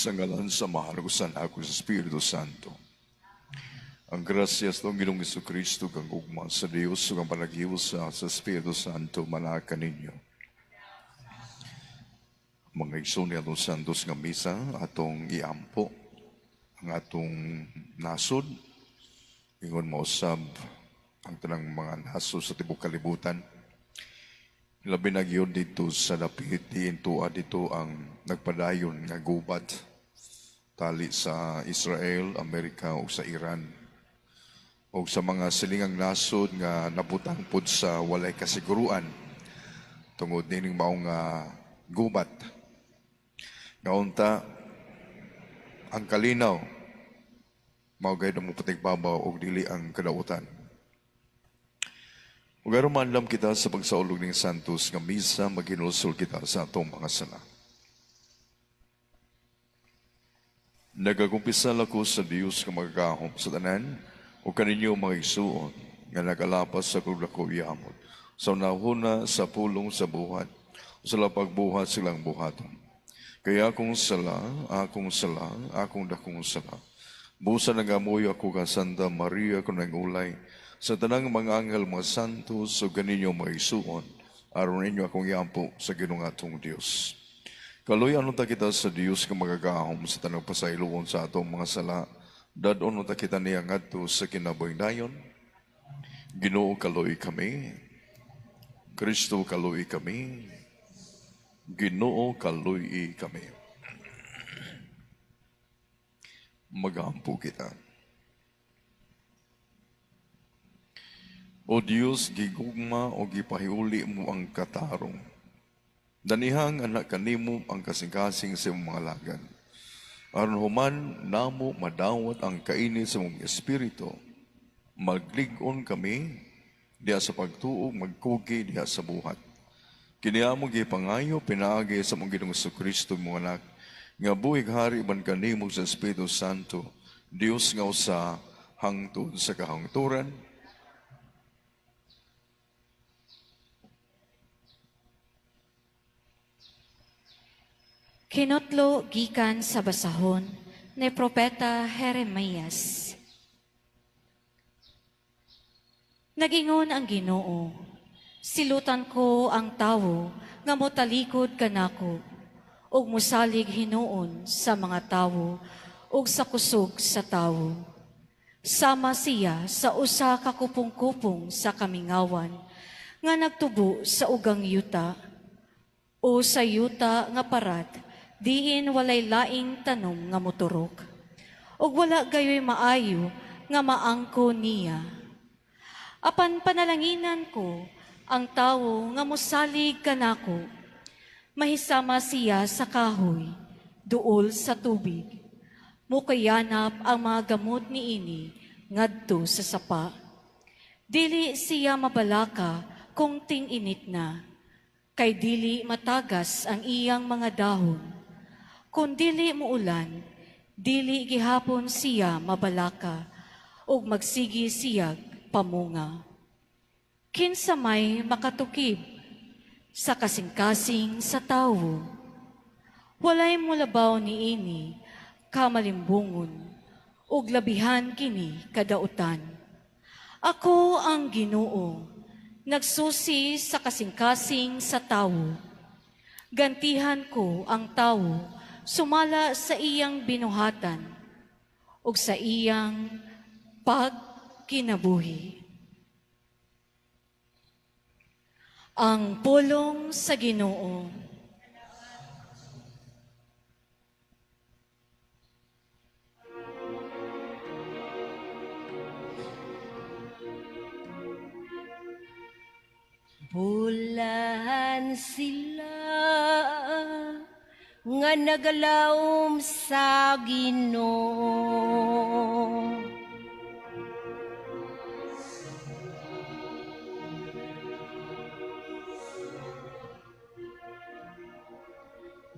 Sa ngalan sa mahal ko sa anak ko sa Espiritu Santo. Ang grasyas ng Ginoong Jesucristo kang ugma sa Diyos ug ang panaghiyos sa Espiritu Santo manaka ninyo. Mga igsoon atong santos nga misa atong iampo ang atong nasod ingon mausab ang tanang mga nasod sa tibuok kalibutan. Labi na gyud dito sa dapit diintua dito ang nagpadayon nga gubat tali sa Israel, Amerika o sa Iran o sa mga silingang nasod nga nabutang pud sa walay kasiguruan tungod nining maong gubat. Ngaunta ang kalinaw mao gayud mo patigbabaw og dili ang kadautan. Ug aron maanlam kita sa pagsaulog ning santos nga misa, maginulsol kita sa atong mga sala. Nagakumpisal ako sa Dios nga magagahom sa tanan o kaninyo mga igsuon nga nagalapas sa kudako yamot sa unahuna sa pulong sa buhat o sa pagbuhat silang buhaton. Kaya akong sala, akong dakong sala. Busa nagamoy ako ka Santa Maria kung ulay sa tanang mga anghel mga santos o ganinyo mga isuon, aron ninyo akong iampo sa Ginoong atong Dios. Kaloy ano ta kita sa Dios nga magagahom sa tanang pasayloon sa atong mga sala, dadon ta kita niya ngadto sa kinabuhi-dayon. Ginoo kaloy kami, Kristo kaloy kami, Ginoo kaloy kami. Magampo kita. O Diyos, gigugma o gipahiuli mo ang katarong. Danihang anak kanimo ang kasing-kasing sa mga lagan. Aron human namo madawat ang kainit sa mong espiritu. Magligon kami diha sa pagtuog, magkugi diha sa buhat. Kiniya mo gipangayo pinaagi sa mong Ginoong Jesucristo mong anak. Nga buhig hari man kanimo sa Espiritu Santo, Dios nga usa hangtod sa kahangturan. Kinotlo gikan sa basahon ni Propeta Jeremias. Nagingon ang Ginoo, silutan ko ang tawo nga motalikod kanako, ug mosalig hinuon sa mga tawo ug sa kusog sa tawo. Sama siya sa usa ka kupong-kupong sa kamingawan nga nagtubo sa ugang yuta o sa yuta nga parat diin walay laing tanom nga moturok, ug wala gayoy maayo nga maangko niya. Apan panalanginan ko ang tawo nga mosalig kanako, mahisama siya sa kahoy, duol sa tubig, mukayanap ang mga gamot niini ngadto sa sapa. Dili siya mabalaka kung ting-init na, kay dili matagas ang iyang mga dahon. Kung dili muulan, dili gihapon siya mabalaka, ug magsigi siyag pamunga. Kinsa may makatukib sa kasing-kasing sa tawo, walay mulabaw niini kamalimbungon, ug labihan kini kadautan. Ako ang Ginoo, nagsusi sa kasing-kasing sa tawo. Gantihan ko ang tawo sumala sa iyang binuhatan ug sa iyang pagkinabuhi. Ang pulong sa Ginoo. Bulan sila nga nagalawom sa Ginoo.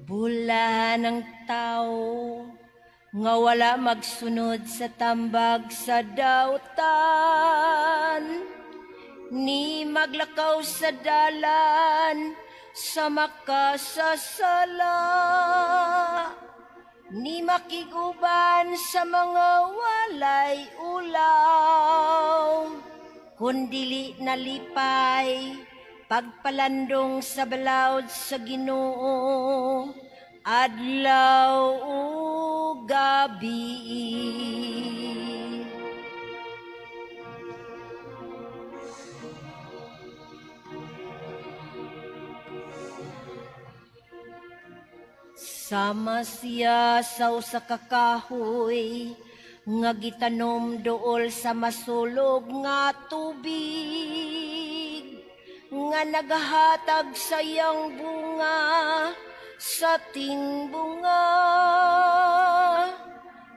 Bulan ng tao nga wala magsunod sa tambag sa dautan, ni maglakaw sa dalan sa makasasala, ni makiguban sa mga walay ulaw, kundili nalipay, pagpalandong sa balawd sa Ginoo, adlaw ug gabi. Sama siya sa usa ka kahoy nga gitanom dool sa masulog nga tubig, nga nagahatag sa iyang bunga sa tingbunga.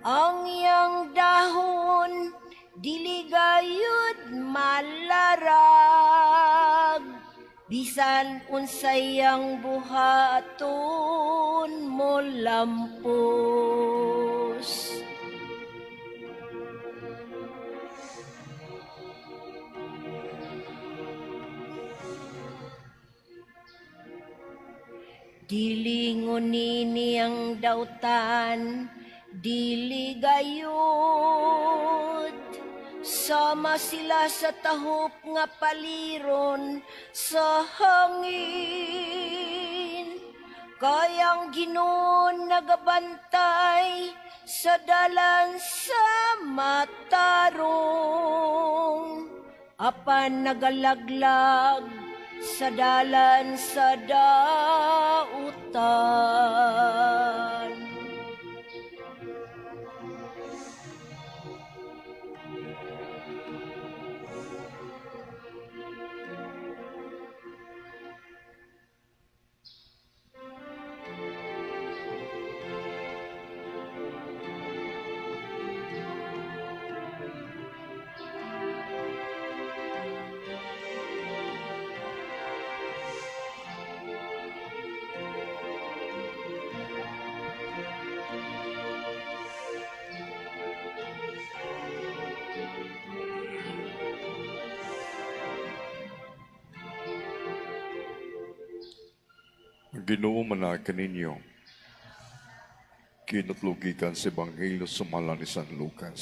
Ang iyang dahon dili gayud malarag, bisan unsay iyang buhaton mo lampos. Dili ngunini ang dautan, dili gayud. Sama sila sa tahop nga paliron sa hangin. Kayang Ginoo nagabantay sa dalan sa matarong, apan nagalaglag sa dalan sa dautan. Ang Ginoo manakan ninyo, kinatlugikan sa Ebanghelyo sumala ni San Lucas.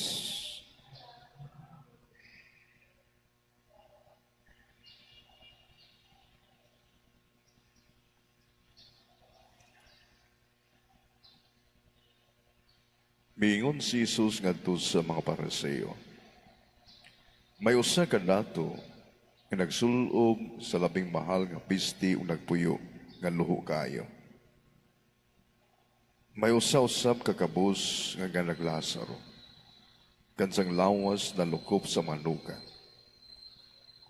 Miingon si Jesus ngadto sa mga Pariseo, may usa ka dato nga nagsulog sa labing mahal nga pisti ug nagpuyo nga luho kayo. May usa-usab ka kabus nga ganag Lazaro, kansang lawas na lukop sa manuka.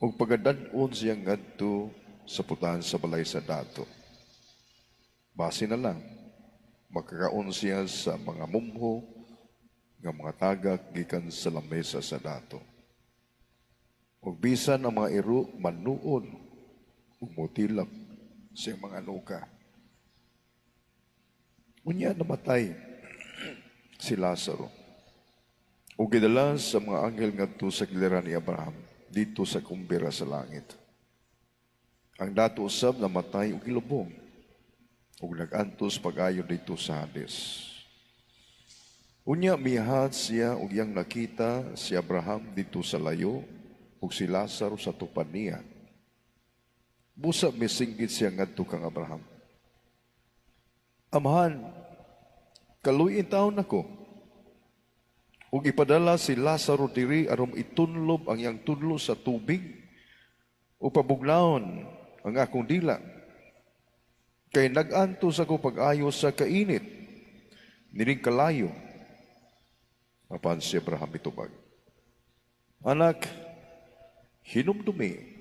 Ug pagadanon siya ngadto sa putahan sa balay sa dato. Base na lang, makakaon siya sa mga mumho nga mga tagak gikan sa lamesa sa dato. Ug bisan ang mga iro manuon ug motilap sa mga nuka. Unya namatay si Lazaro. Ug gidala sa mga anghel ngadto sa giliran ni Abraham dito sa kumbira sa langit. Ang dato usab namatay ug ilubong ug nagantos pag-ayo dito sa Hades. Unya mihat siya ug iyang nakita si Abraham dito sa layo ug si Lazaro sa tupad niya. Busa misinggit siya ngadto kang Abraham. Amahan, kaluy taon ako. Ug ipadala si Lazaro diri aron itunlob ang iyang tudlo sa tubig ug pabugnaon ang akong dila. Kay nag-antos ako pag-ayo sa kainit, niring kalayo. Apan si Abraham itubag, anak, hinumdumi,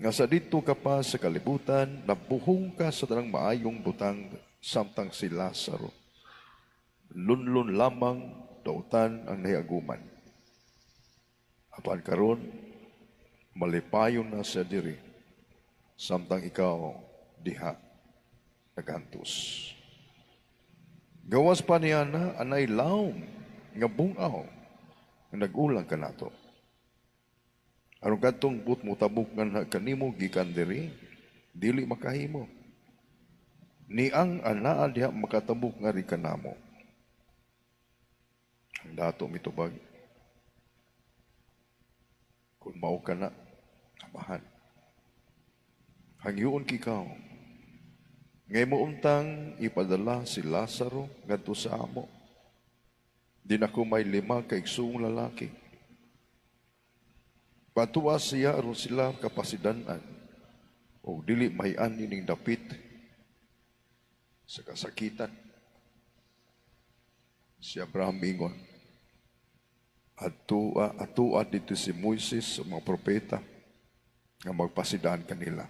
nga sa dito ka pa sa kalibutan, nabuhong ka sa tanang maayong butang samtang si Lazaro. Lunlun lamang dautan ang nahiaguman. Apan karon malipayon na sa diri, samtang ikaw diha nagantos. Gawas pa niya na anay laom nga bungaw nga nag-ulang ka nato. Aron kadtong but mo tabuk nga kanimo gikan diri, dili makahimo. Ni ang anaa diha makatabuk nga ri kanamo. Ang dato mitubag, kung mao ka na, amahan. Hangyoon kikaw, ngay mo untang ipadala si Lazaro ngadto sa amo. Di na ko may 5 kaigsuong lalaki. Patuwa siya aron sila kapasidanan o dili mahian ining dapit sa kasakitan. Si Abraham ingon, atua dito si Moises sa mga propeta nga magpasidaan kanila.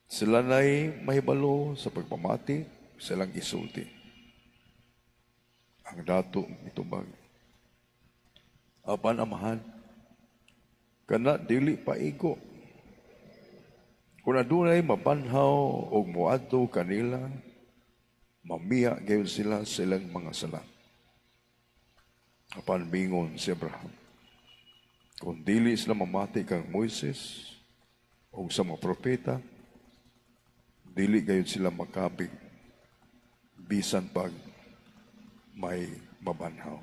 Sila na'y mahibalo sa pagpamati, silang isulti. Ang dato mitubag. Apan amahan, kana dili paigo. Kung adunay mabanhaw o muadto kanila, mamiya gayon sila silang mga sala. Apan bingon si Abraham, kung dili sila mamati kang Moises o sa mga propeta, dili gayon sila makabig bisan pag may mabanhaw.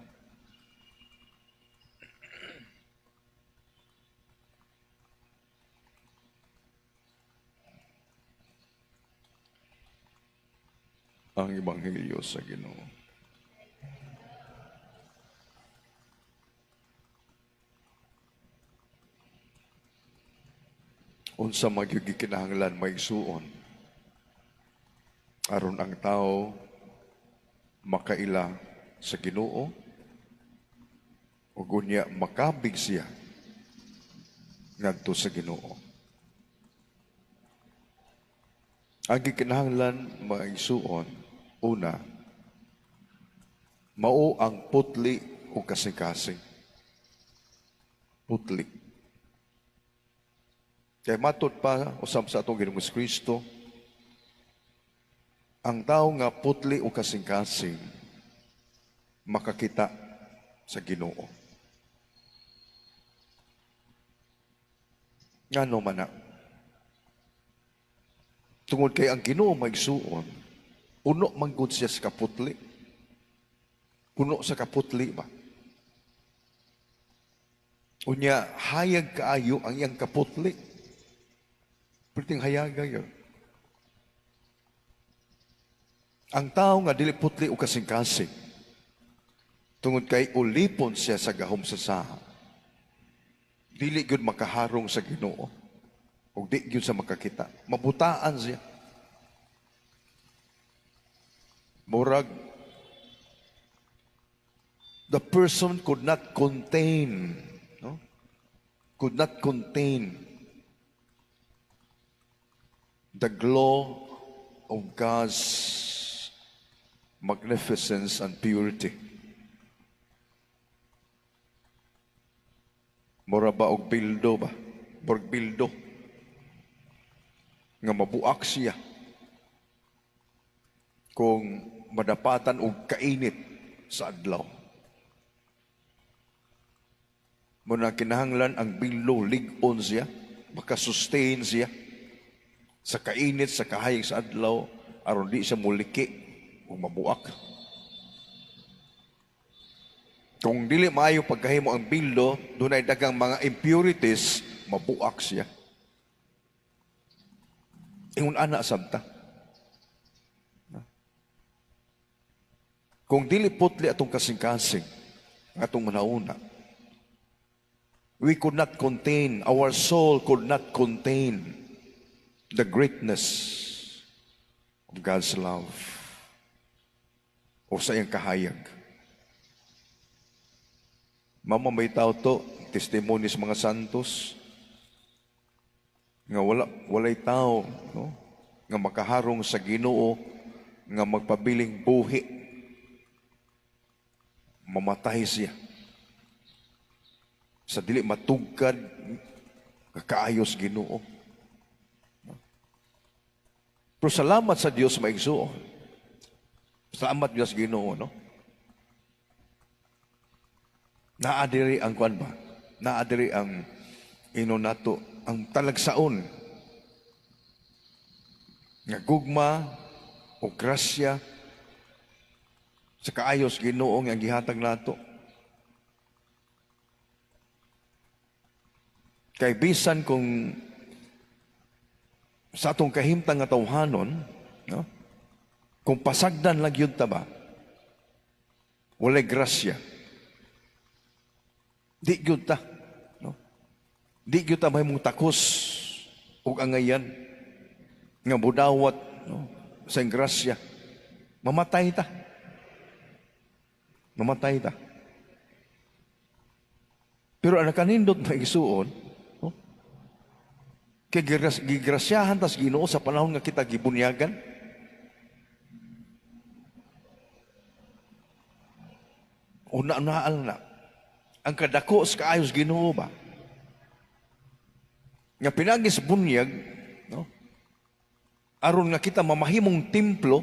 Ang Ebanghelyo sa Ginoo. Unsa magyugi kinahanglan maigsuon aron ang tao makaila sa Ginoo ug unya makabig siya ngadto sa Ginoo. Ang gikinahanglan maigsuon, una, mao ang putli o kasing-kasing. Putli. Kaya matud pa usab sa atong Ginoong Kristo, ang tao nga putli o kasing-kasing makakita sa Ginoo. Ngano man na? Tungod kay ang Ginoo maigsuon, puno man gud siya sa kaputli. Puno sa kaputli ba? Unya hayag kaayo ang iyang kaputli. Perting hayaga yun. Ang tao nga dili putli o kasing-kasing, tungod kay ulipon siya sa gahom sa saha, dili gyud makaharong sa Ginoo o di gyud sa makakita. Mabutaan siya. Murag, the person could not contain, no? Could not contain the glow of God's magnificence and purity. Mura ba og bildo ba? Borg bildo. Nga mabuak siya kung madapatan og kainit sa adlaw. Muna kinahanglan ang bildo lig-on siya, makasustain siya sa kainit, sa kahayag sa adlaw, aron di siya muliki o mabuak. Kung dili maayo pagkahimo ang bildo, dunay daghang mga impurities, mabuak siya. Ingon ana sabta. Kung dili putli atong kasing-kasing, atong manauna, we could not contain, our soul could not contain the greatness of God's love o sa iyang kahayag. Mama, may tao to, testimony sa mga santos, nga walay tao, no? Nga makaharong sa Ginoo, nga magpabiling buhi, mamatay siya sa dili matugkad kaayos Ginoo. Pero salamat sa Dios maigsuon. Salamat Dios Ginoo, no? Naadiri ang kwan ba? Naadiri ang nato, ang talagsaon nga gugma o grasya sa kaayos Ginoo nga gihatag nato. Kay bisan kung sa atong kahimtang nga tawhanon, no? Kung pasagdan lang yun ta ba, walay grasya. Di yun ta. No? Di yun ta may mong takos o angayan nga budawat, no? Sa grasya. Mamatay ta. Mamatay ta. Pero ang nakanindot na isuon, no? Kay gigrasyahan tas Ginoo sa panahon nga kita gibunyagan. Una-unaal na. Ang kadako sa kaayos Ginoo ba? Nga pinagis bunyag, no? Aron nga kita mamahimong templo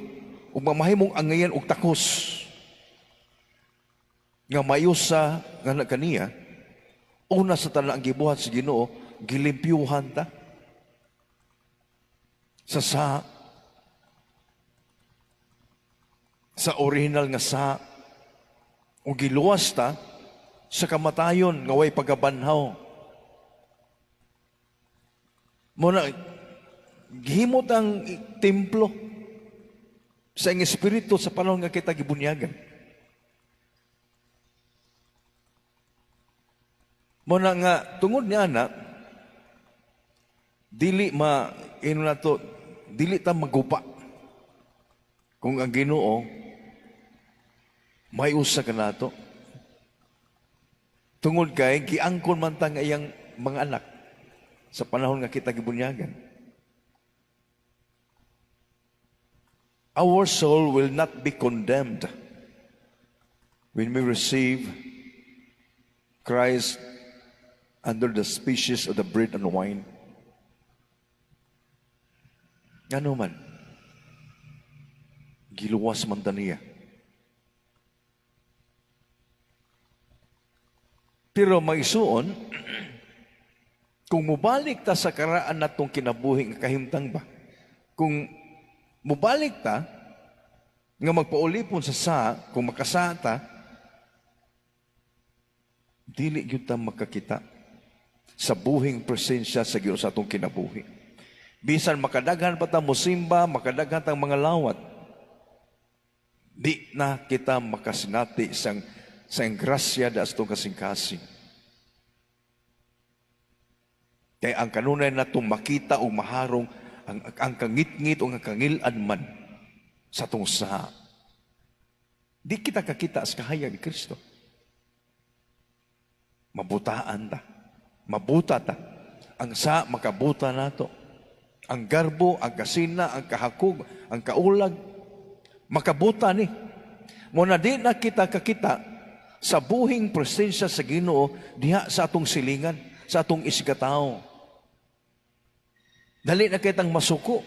ug mamahimong angayan og takos. Nga mayusa nga kaniya, una sa tanan ang gibuhat sa Ginoo, gilimpyuhan ta sa original nga o giluwas ta sa kamatayon nga way pagabanhaw. Muna gihimot ang templo sa ing espiritu sa panahon nga kita gibunyagan. Muna nga tungod niya na dili ta magupa kung ang Ginoo may usa ka nato. Tungod kay giangkon man ta nga iyang mga anak sa panahon nga kita gibunyagan. Our soul will not be condemned when we receive Christ under the species of the bread and wine. Ano man, giluwas man ta niya. Pero maisuon, kung mubalik ta sa karaan natong kinabuhi nga kahimtang ba, kung mubalik ta, nga magpaulipon kung makasa ta, dili gyud ta makakita sa buhing presensya sa Ginoo sa atong kinabuhi. Bisan makadaghan pa ta musimba, makadaghan tang mga lawat, di na kita makasinati sa grasya da sa itong kasing-kasing. Kaya ang kanunay na itong makita o maharong ang kangit-ngit o ang kangilan man sa itong saha. Di kita kakita sa kahayag ni Kristo. Mabutaan ta. Mabuta ta. Ang saha makabuta nato. Ang garbo, ang kasina, ang kahakog, ang kaulag, makabuta ni. Muna di na kita kakita sa buhing presensya sa Ginoo diha sa atong silingan, sa atong isikataw. Dali na kitang masuko.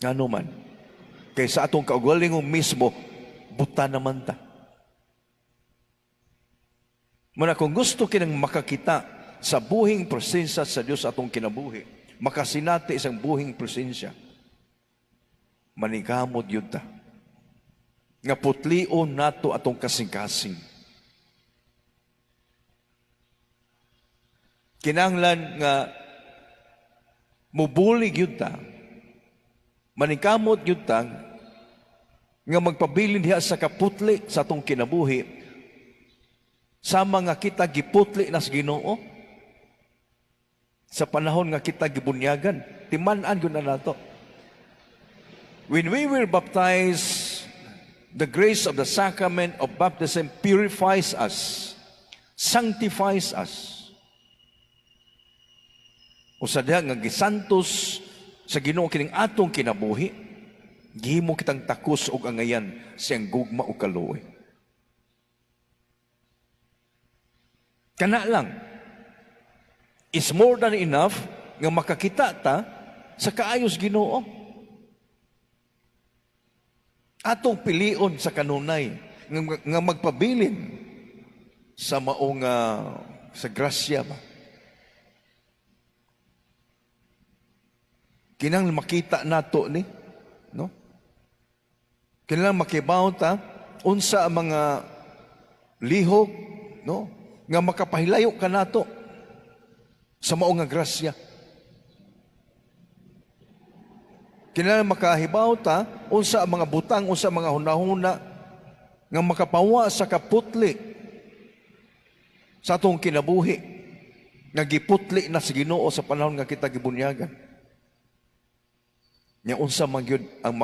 Ano man. Kaya sa atong kaugalingong mismo, buta naman ta. Muna kung gusto kinang makakita sa buhing presensya sa Dios atong kinabuhi, makasinati isang buhing presensya, manigamod yun ta. Nga putlion nato atong kasing-kasing. Kinahanglan nga mubulig yun ta, manikamot yun ta, nga magpabilin diha sa kaputli sa atong kinabuhi, sama nga kita giputli nas Ginoo, sa panahon nga kita gibunyagan, timan-an yun na nato. When we were baptized, the grace of the sacrament of baptism purifies us, sanctifies us. O sa diha nga gisantos sa Ginoo kining atong kinabuhi, gihimo kitang takos og angayan siyang gugma o kaluoy. Kana lang is more than enough nga makakita ta sa kaayos Ginoo. Atong pilion sa kanunay nga magpabilin sa maong sa grasya ba. Kinang makita nato ni, no? Kailangan makibaw ta unsa ang mga lihok, no, nga makapahilayo ka nato sa mao nga grasya. Kailangan makahibaw ta unsa ang mga butang, unsa ang mga hunahuna nga makapawa sa kaputli sa atong kinabuhi nga giputli na sa Ginoo sa panahon nga kita gibunyagan. Nya unsa man gyud ang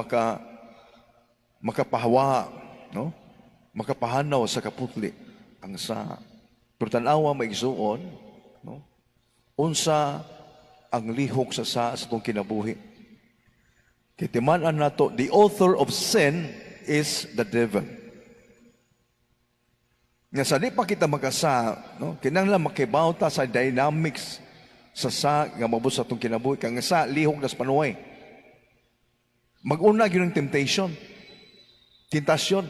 makapahawa, no? Makapahanaw sa kaputli ang sa pero tan-awa maigsuon, no? Unsa ang lihok sa atong kinabuhi. Kay timan-an nato, the author of sin is the devil. Nga sa di pa kita magasa, no? Kinahanglan makibaw ta sa dynamics sa nga mabot sa atong kinabuhi kang sa lihok nas panuway. Mag-una gyud ang temptation. Tentasyon.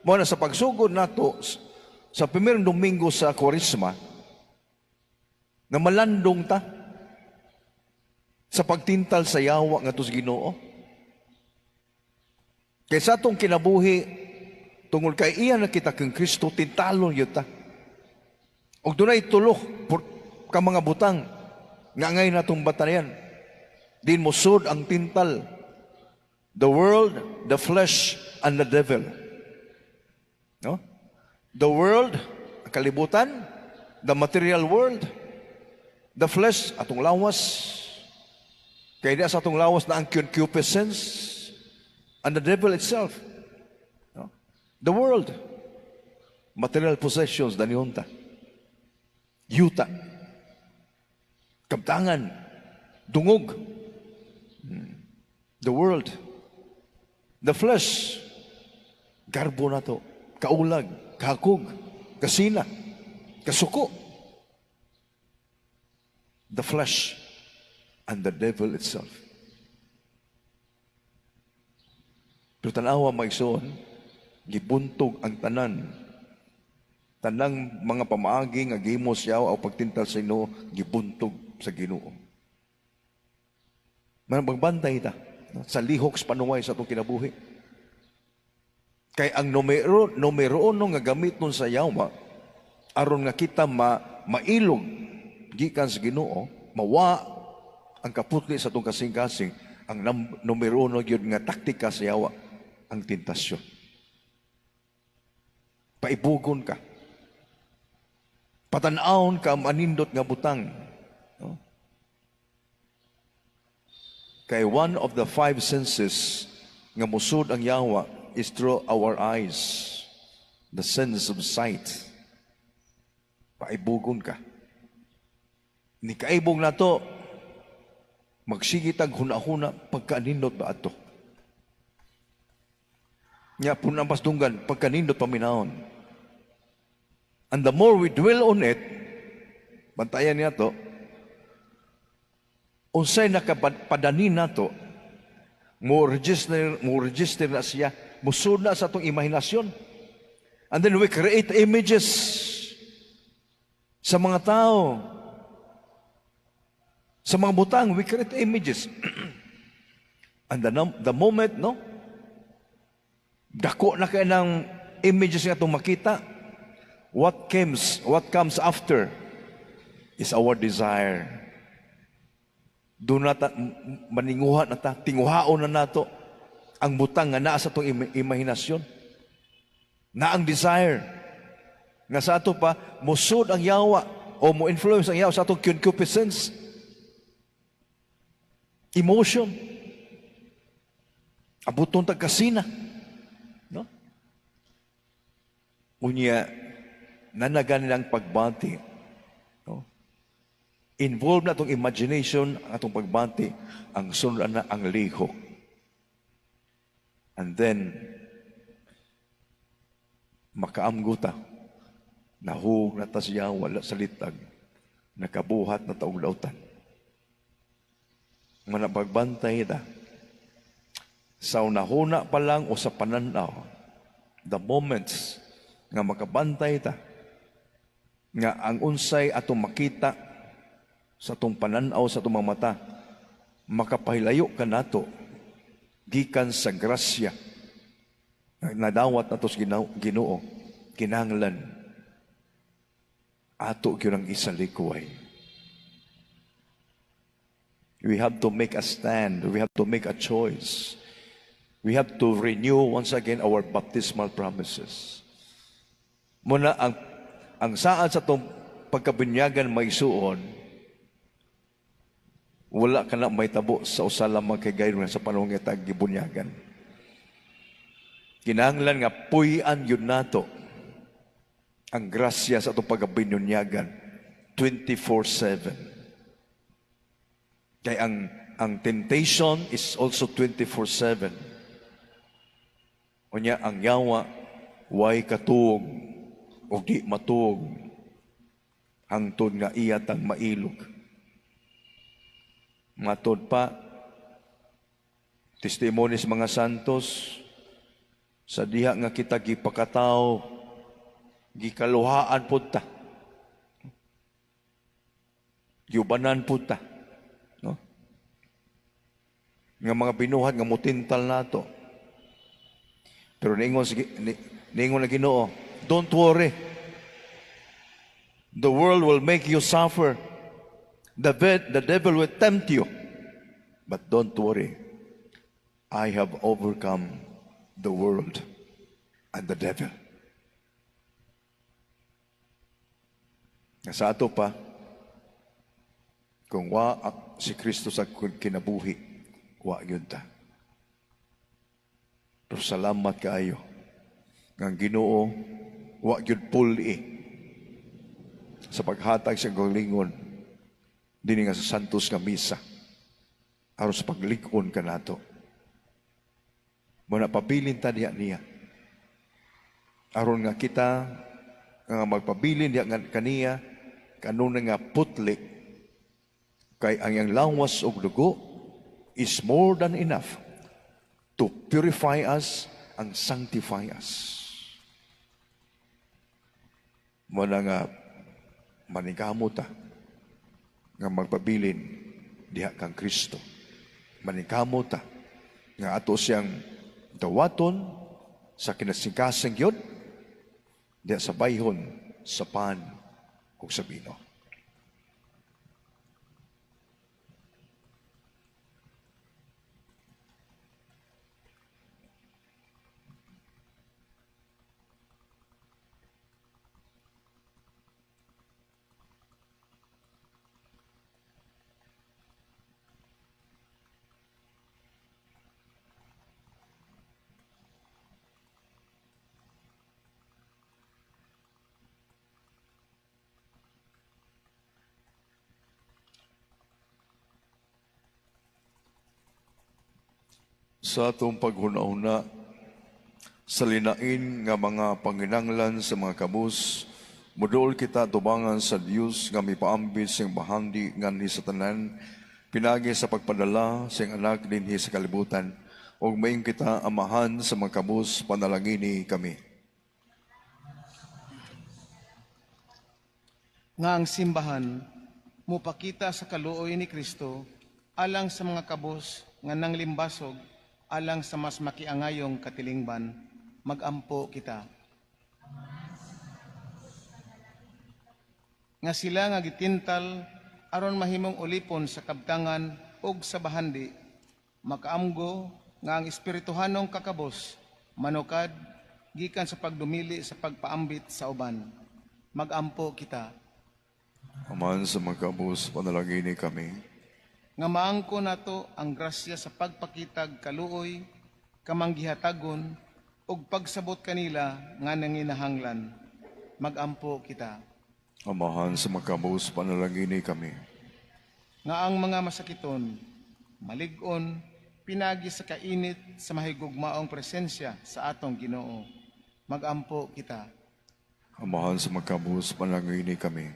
Mo na sa pagsugod nato sa primerong Domingo sa Kwaresma na malandong ta sa pagtintal sa yawa nga tus Ginoo. Kaya sa atong kinabuhi tungod kay iya na kita kang Kristo tintalon yun ta. Og dunay tulo ka mga butang nga ngay natong batayan. Din mo sud ang tintal. The world, the flesh, and the devil. No? The world, ang kalibutan, the material world, the flesh, atong lawas, kaya di sa atong lawas na ang concupiscence, and the devil itself. No? The world, material possessions, daniyonta, yuta, kabtangan, dungog, the world, the flesh, garbo na to, kaulag, kahakog, kasina, kasuko. The flesh and the devil itself. Pero tanawa maigsoon, gibuntog ang tanang mga pamaagi nga gimos yaw o pagtintal sa Ginoo gibuntog sa Ginoo. Magbantay ta sa lihok sa panuway sa atong kinabuhi. Kay ang numero uno nga gamit nun sa yawa aron nga kita mailog gikan sa Ginoo, mawa ang kaputli sa atong kasing-kasing, ang numero uno gyud nga taktika sa yawa ang tentasyon. Paibugon ka. Patanawon ka manindot nga butang. No? Kay one of the five senses nga musud ang yawa is through our eyes, the sense of sight. Paibugon ka. Ni kaibog na to, magsigitag huna-huna pagkanindot ba ato. Nya punang pasdunggan, pagkanindot paminahon. And the more we dwell on it, bantayan niya to, unsay nakapadanin nato, mo register na siya, musud na sa atong imahinasyon. And then we create images sa mga tao, sa mga butang, we create images. And the moment, no, dako na kayo ng images nga itong makita, what comes after is our desire. Doon na maninguha na ta, tinguhaon na nato ang butang nga naa sa itong imahinasyon. Na ang desire. Nga sa ato pa, musud ang yawa o mo-influence ang yawa sa atong concupiscence. Emotion. Abuton tagkasina. No? Unya, nanagan nilang pagbati. No? Involved na itong imagination, atong pagbati, ang sunod na ang lihok. And then, makaamguta, nahug na ta siya, wala sa litag, nakabuhat na taong lautan. Mga pagbantay na, sa unahuna pa lang o sa pananaw, the moments nga makabantay ta, nga ang unsay atong makita sa atong pananaw, sa atong mga mata, makapahilayo ka nato, gikan sa grasya nadawat natos Ginoo, kinahanglan ato gyud ang isalikway. We have to make a stand. We have to make a choice. We have to renew once again our baptismal promises. Muna ang saan sa itong pagkabinyagan may suon, wala ka na may tabo sa usala mga kagayron sa panahon nga gibunyagan. Kinahanglan nga puy-an yun nato ang grasya sa itong pagkabinyagan 24/7. Kaya ang temptation is also 24/7. Unya ang yawa, way katuog o di matuog hangtod nga iyatang mailog. Matod pa, testimonies mga santos, sa diha nga kita gipakataw, gikaluhaan po ta. Yubanan po ta. No? Nga mga binuhat, nga mutintal nato. Pero ningon na Ginoo, don't worry. The world will make you suffer. The devil will tempt you. But don't worry. I have overcome the world and the devil. Sa ato pa, kung si Kristo sa kinabuhi, wa yun ta. Pero salamat kaayo. Ang Ginoo, wa yun puli sa paghatag sa galingon dini nga sa santos nga misa aron sa paglikon ka nato. Muna pabilin ta niya aron nga kita nga magpabilin diya kaniya kanuna nga putli kay ang yang lawas og dugo is more than enough to purify us and sanctify us. Muna nga maningkamot ta nga magpabilin diha kang Kristo. Maningkamot ta nga ato siyang dawaton sa kinasingkasing yun diha sa bayhon, sa pan ug sa bino. Sa atong paghuna-huna, sa linain nga mga panginanglan sa mga kabus, mudol kita tubangan sa Dios nga mipaambit sing bahandi nganhi sa tanan, pinagi sa pagpadala sing anak dinhi sa kalibutan, ug maing kita amahan sa mga kabus, panalangini kami. Nga ang simbahan, mupakita sa kaluoy ni Kristo, alang sa mga kabus nga nanglimbasog, alang sa mas makiangayong katilingban, magampo kita. Nga sila nga gitintal, aron mahimong ulipon sa kabtangan ug sa bahandi, makaamgo nga ang espirituhanong kakabos, manukad, gikan sa pagdumili sa pagpaambit sa uban. Magampo kita. Aman sa mga kabus, panalangini kami. Nga maangko nato ang grasya sa pagpakitag kaluoy, kamanggihatagon, ug pagsabot kanila nga nanginahanglan. Magampo kita. Amahan sa mga kabus, panalangini kami. Nga ang mga masakiton, malig-on, pinagi sa kainit sa mahigugmaong presensya sa atong Ginoo. Magampo kita. Amahan sa mga kabus, panalangini kami.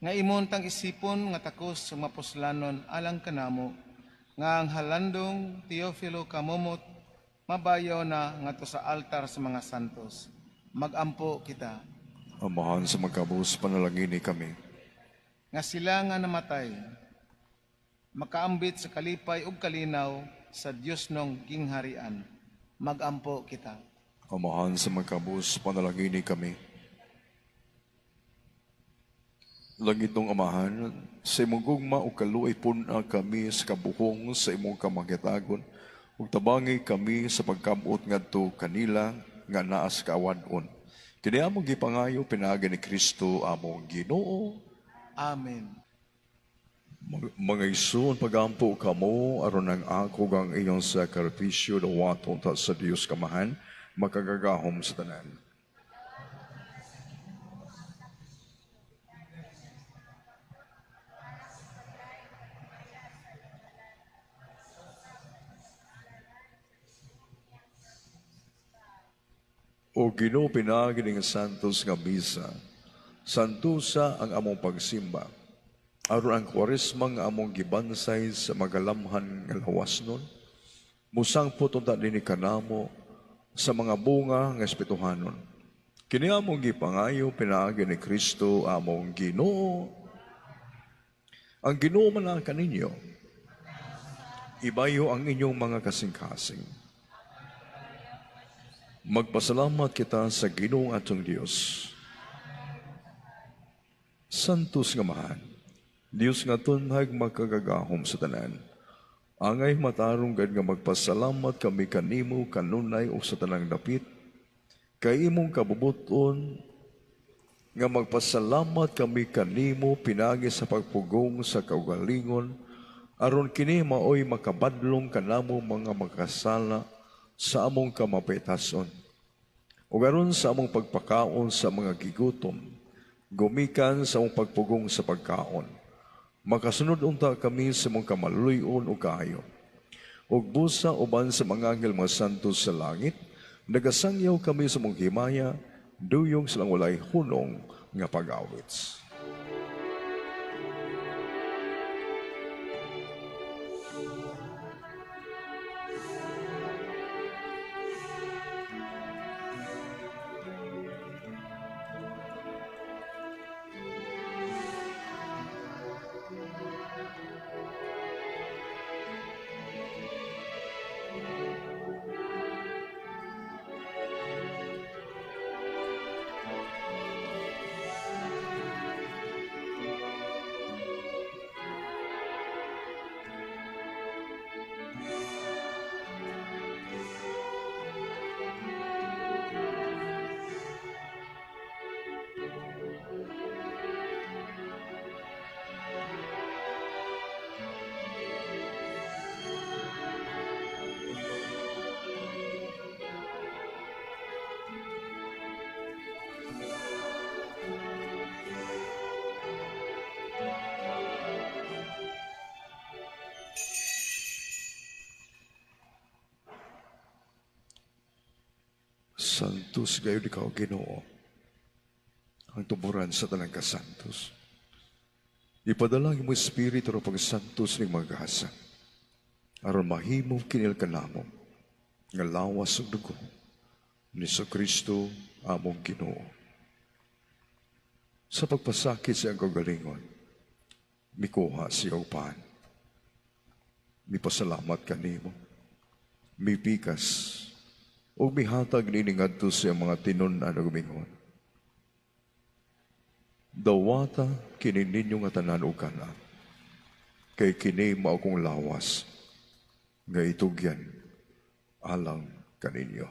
Nga imuntang isipon nga takos sa mapuslanon alang kanamo, nga ang halandong Teofilo kamumot, mabayaw na nga to sa altar sa mga santos. Magampo kita. Amahan sa mga kabus, panalangini kami. Nga sila nga namatay, makaambit sa kalipay ug kalinaw sa Dios nong gingharian. Magampo kita. Amahan sa magkabus, panalangini kami. Langit ng Amahan, sa imong gugma o kaluoy puna kami sa kabuhong sa imong kamagitagon, ug tabangi kami sa pagkamot ngadto kanila nga naa sa kaawan-on. Kini among gipangayo pinaagi ni Kristo among Ginoo. Amen. Mga isuon pagampo kamo aron ang ako ang iyong sakripisyo dawaton ta sa Dios kamahan makagagahom sa tanan. O Ginoo pinaagi ning santos nga misa. Santusa ang among pagsimba. Aron ang kwaresma nga among gibansay sa magalamhan nga lawasnon. Musangpot unta dinhi kanamo sa mga bunga nga espirituhanon. Kini among gipangayo pinaagi ni Kristo among Ginoo. Ang Ginoo man kaninyo. Ibayo ang inyong mga kasing-kasing. Magpasalamat kita sa Ginoong atong Dios. Santos nga Amahan, Dios nga tunhag makagagahom sa tanan. Angay matarong gad nga magpasalamat kami kanimo kanunay o sa tanang dapit. Kay imong kabubuton nga magpasalamat kami kanimo pinagi sa pagpugong sa kaugalingon aron kini maoy makabadlong kanamo mga makasala sa among kamapetason. O garon sa among pagpakaon sa mga gigutom, gumikan sa among pagpugong sa pagkaon. Makasunod unta kami sa among kamaluyon o kayo. Og busa uban sa mga anghel mga santos sa langit, nagasangyaw kami sa among himaya, duyong silang walay hunong nga pag-awits. Santos gayon ikaw, Ginoo, ang tuburan sa tanang kasantos. Ipadalangin mo Espiritu ng pagsantos ng magasa, aron mahimong kinil kanamo, nga lawas ug dugo ni Kristo among Ginoo. Sa pagpasakit sa iyang kagalingon, mikuha siya upahan. Mipasalamat kanimo, mipikas, o mihatag niningadto sa mga tinon-an ug mingon. Dawata kini ninyo nga tanan ug kana, kay kini mao kong lawas nga itugyan alang kaninyo.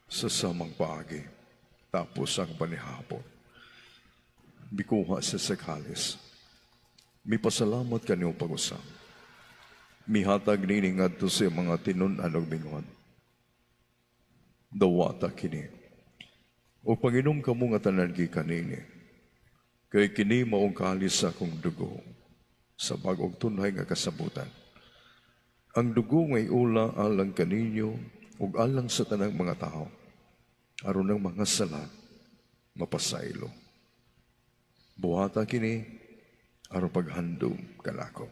Sa samang paagi, tapos ang panihapon. Bikuha sa sakalis. Mipasalamat kaniyong pag-usap. Mihatag nining adto sa mga tinon-an ug mingon. Dawata kini. O Panginom kamo nga tanan gi kanini. Kay kini maong kalis sa akong dugo sa bagong tunhay nga kasabutan. Ang dugo ngay ula alang kaninyo ug alang sa tanang mga tao. Aron ng mga sala mapasaylo. Buhata kini aron paghandom kanako.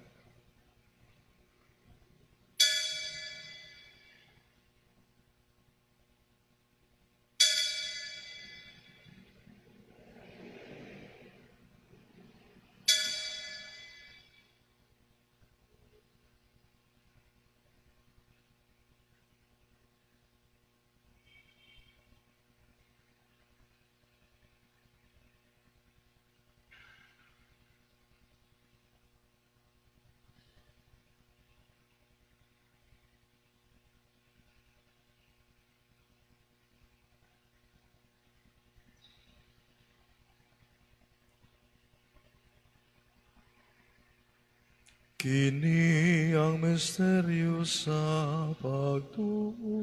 Kini ang misteryo sa pagtuo.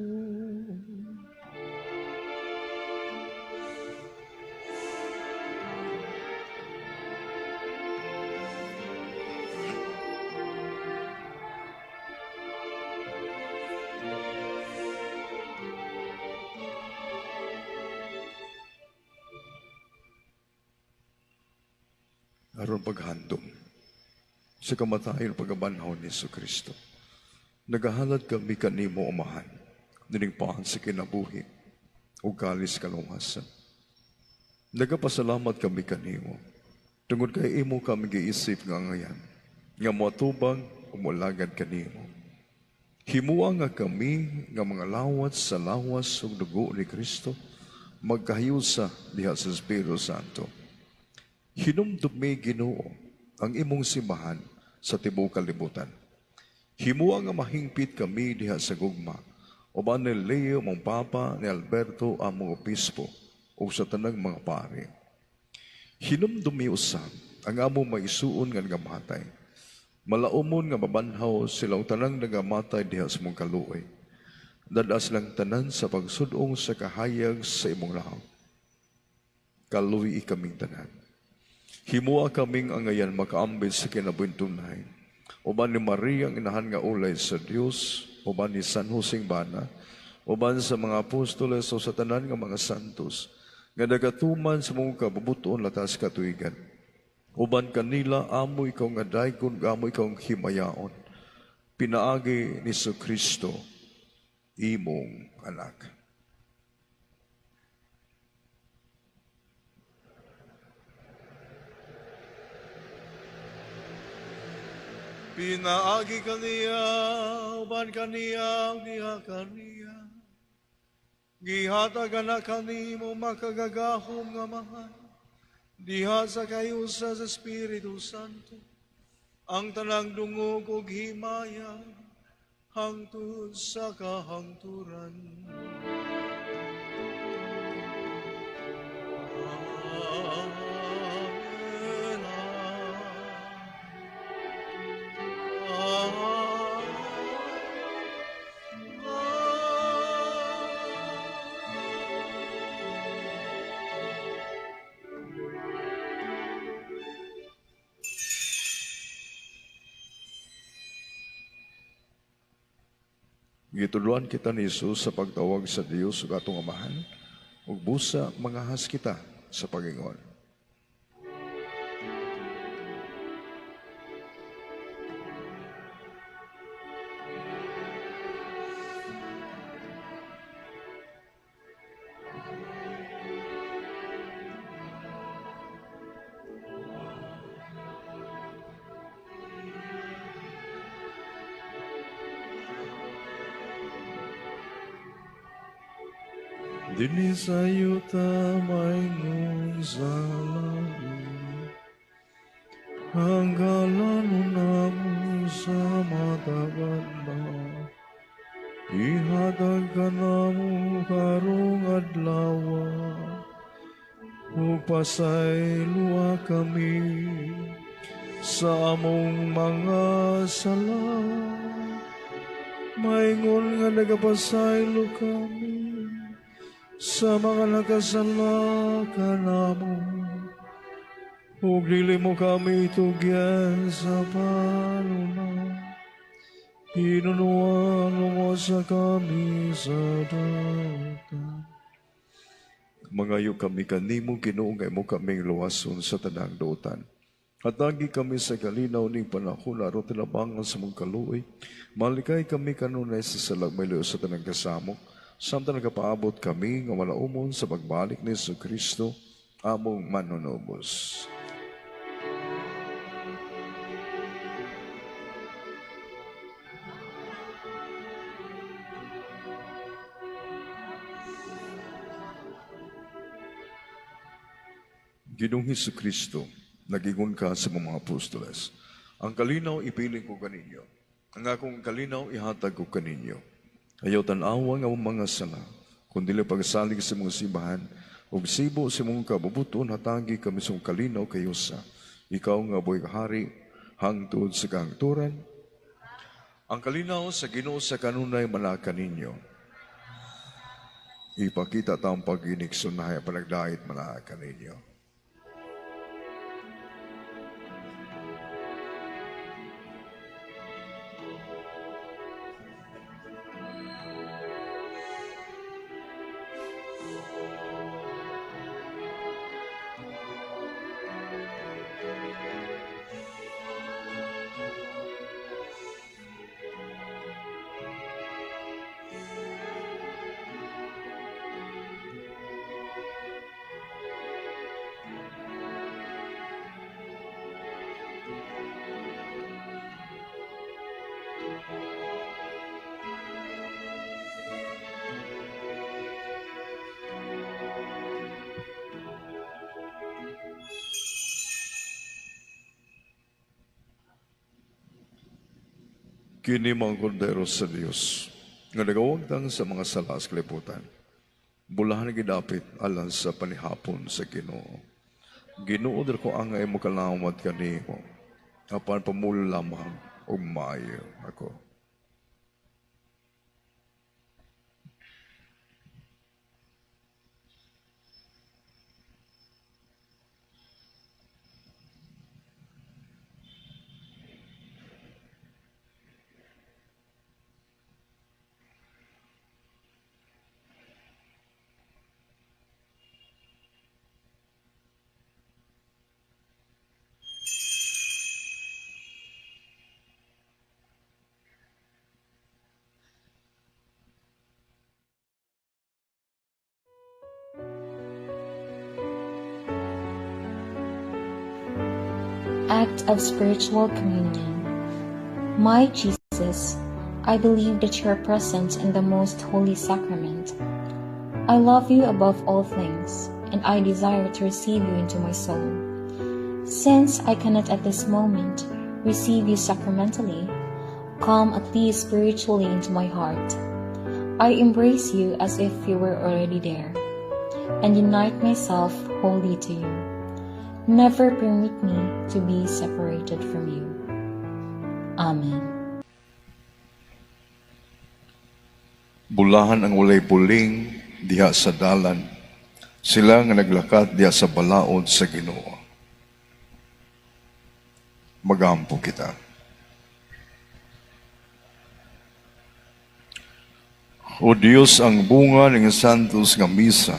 Aron paghandom sa kamatayon pagabanhaw ni Jesucristo. Nagahalad kami kanimo umahan, niningpahan sa kinabuhi, o kalis kalunghasan. Nagapasalamat kami kanimo, tungod kay imo kami giisip nga ngayan, nga matubang umulagad kanimo. Himua nga kami nga mga lawat sa lawas ug dugo ni Kristo, magkahiyusa diha sa Espiritu Santo. Hinumdum mi Ginoo ang imong simbahan sa tibuok kalibutan. Himua nga mahingpit kami diha sa gugma, uban ni Leo mong Papa, ni Alberto among obispo, o sa tanang mga pari. Hinumdumi usab ang among maisuon nga nagamatay. Malaumon nga mabanhaw sila ang tanang nagamatay diha sa mong kaluoy. Dadas lang tanan sa pagsudong sa kahayag sa imong lahang. Kaluoy kaming tanan. Himua kaming angayan makaambit sa kinabuhintunay. Uban ni Maria ang inahan nga ulay sa Dios, uban ni San Joseng Bana, uban sa mga apostoles o sa tanan nga mga santos, nga nagatuman sa mong kabubuton latas katuigan. Uban kanila amo ikaw nga daykon, amo ikaw himayaon. Pinaagi ni Jesucristo, imong anak. Pinaagi kaniya, uban kaniya, niya kaniya. Gihatag na kanimo makagagahom nga mahal. Diha sa kayo sa Espiritu Santo. Ang tanang dungog ug himaya, hangtod sa kahangturan. Gituluan kita ni Jesus sa pagtawag sa Dios ug atong amahan, ug busa mangahas kita sa pagingon. Dini sayo tamayong sa langit, hanggalan namo sa matagan na. Ihatag ka namo karong adlaw, upasayloa kami sa among mga sala. Maingon nga nagapasaylo kami sa mga nakasala kanamo. Ug dili mo kami tugyan sa panuna. Hinunuan mo sa kami sa dautan. Mangayo kami kanimo Ginoo nga mo kaming luwason sa tanang dautan. At lagi kami sa kalinaw ning panahon aron tinabangan sa mong kaluoy. Malikay kami kanunay sa salagmaylo sa tanang kasamok. Samtang nagapaabot kami nga malaumon sa pagbalik ni Jesucristo among manunubos. Ginoong Jesucristo, nagingon ka sa mga apostoles. Ang kalinaw ipiling ko kaninyo. Ang akong kalinaw ihatag ko kaninyo. Ayaw tanawa nga mga sala, kundi pagsalig sa mga simbahan, ug sibo sa mga kabubuton, hatagi kami sa kalinaw kayo sa ikaw nga boy kahari, hangtod sa kahangturan. Ang kalinaw sa Ginoo sa kanunay malaka ninyo. Ipakita taong pag-inig sunay panagdait malaka ninyo. Kini mga kordero sa Diyos, nga nagawagtang sa mga sala sa kalibutan, bulahan gidapit alang sa panihapon sa Ginoo. Ginoo dira ko ang imo kalawat kanimo, apan pamulo lamang ug maayo ako. Act of spiritual communion. My Jesus, I believe that you are present in the most holy sacrament. I love you above all things, and I desire to receive you into my soul. Since I cannot at this moment receive you sacramentally, come at least spiritually into my heart. I embrace you as if you were already there, and unite myself wholly to you. Never permit me to be separated from you. Amen. Bulahan ang walay buling diha sa dalan, sila nga naglakat diha sa balaod sa Ginoo. Magampo kita. O Dios, ang bunga ng santos nga misa,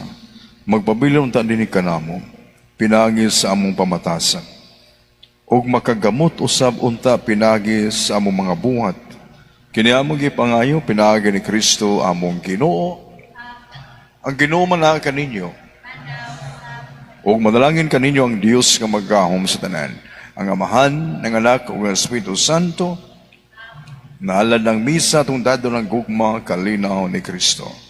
magpabilon ta din kanamo, pinagis sa among pamatasan. Og makagamot usab unta pinagis sa among mga buhat. Kini among gipangayo pinagi ni Kristo among Ginoo. Ang Ginoo man kaninyo. Og madalangin kaninyo ang Dios nga maggahom sa tanan, ang Amahan, ng Anak ug ang Espiritu Santo. Naalad ng misa tungdado ng gugma kalinaw ni Kristo.